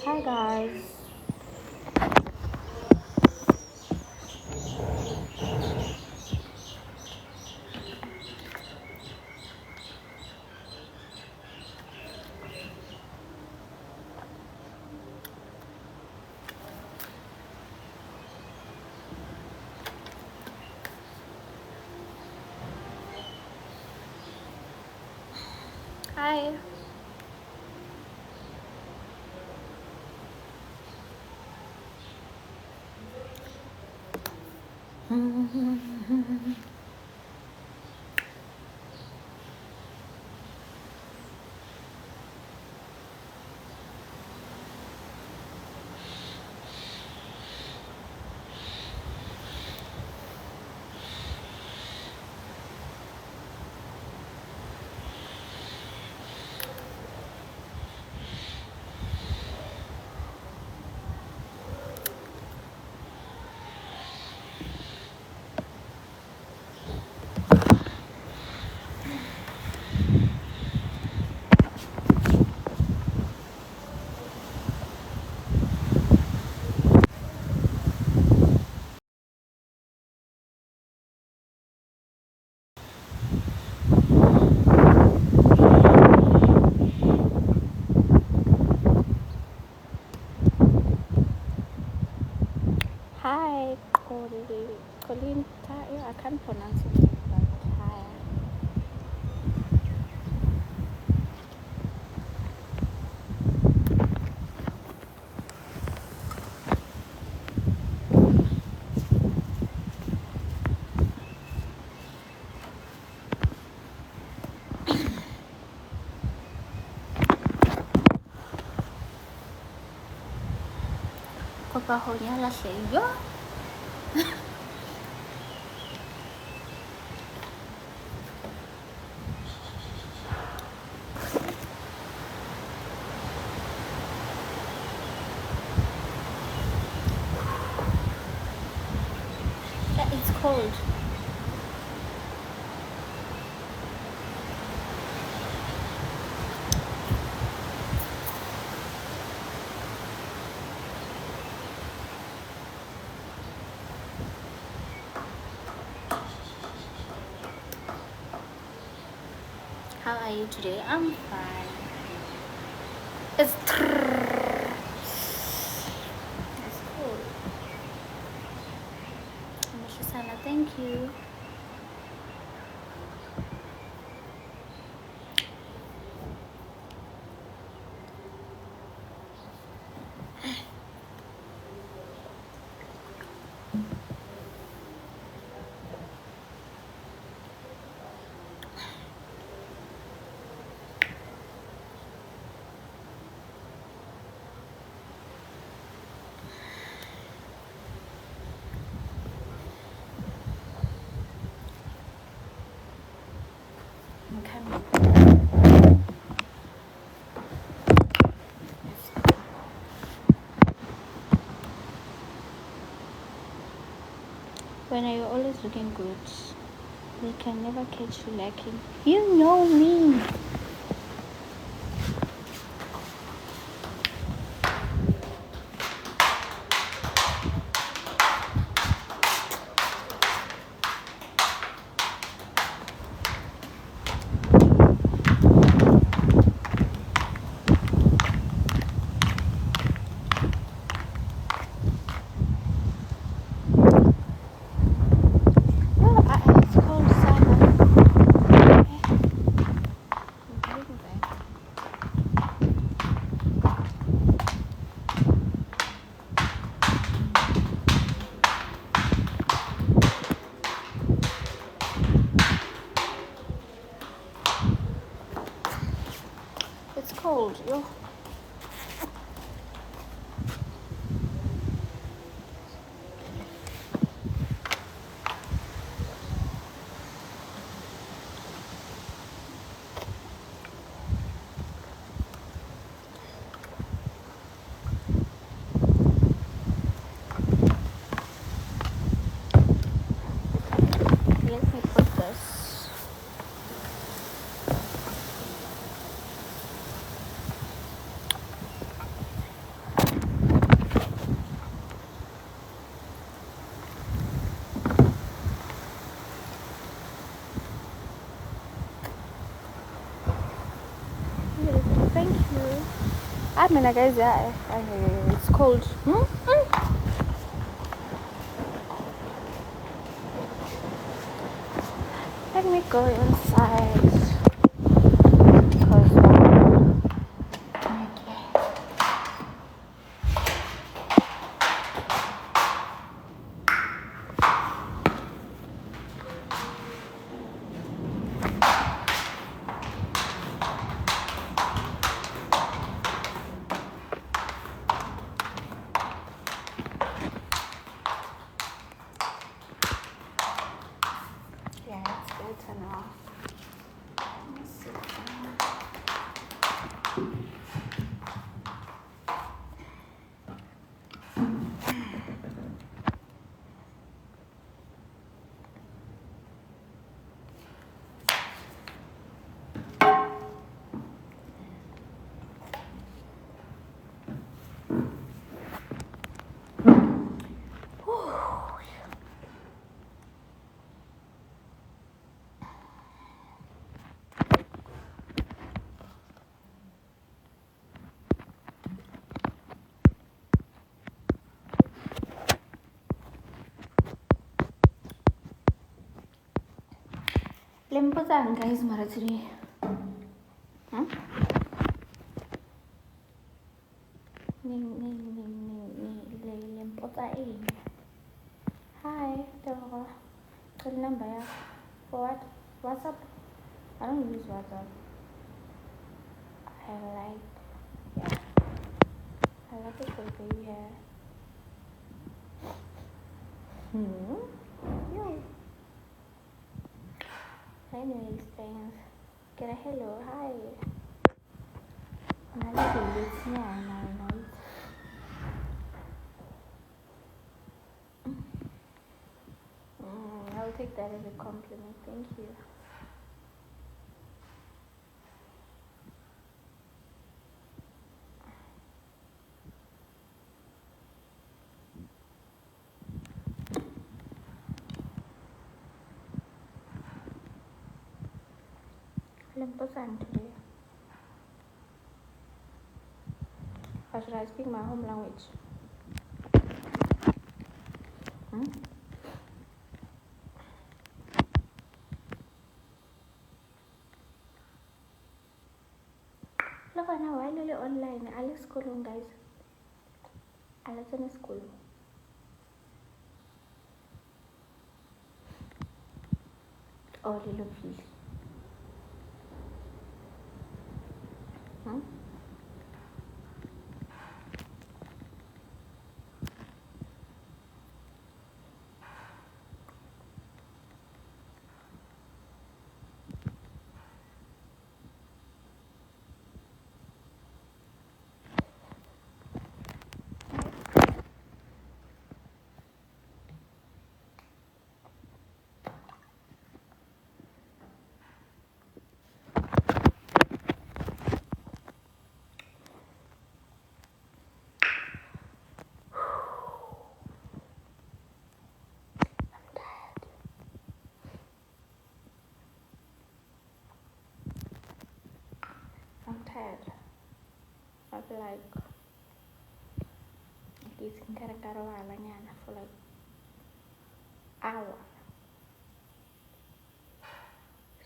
Hi guys. Hi. Hi, Colleen. I can't pronounce it, but hi. Kopa ho nyala hle yo. Yeah, it's cold. How are you today? I'm fine. It's cold. Mashisana, thank you. I'm coming. When are you always looking good? They can never catch you lacking. You know me. Oh, it's called Sana. It's cold. Yo. Let me put this. I mean, guys, it's cold. Let me go inside. Because, yeah, it's better now. Let me sit down. Lempotan guys maratri. Lempotain. Hi, Deborah. Good number, yeah. For what? WhatsApp? I don't use WhatsApp. I like it for baby hair. Yo. Anyways, thanks. Get a hello, hi. I'll take that as a compliment. Thank you. Lemposan today. Or should I speak my home language? Look at now, I literally online. I like school, guys. I like in school. Oh, little please. I'm tired. I feel like this can get a for like hour.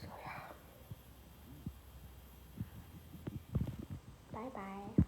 So yeah. Bye bye.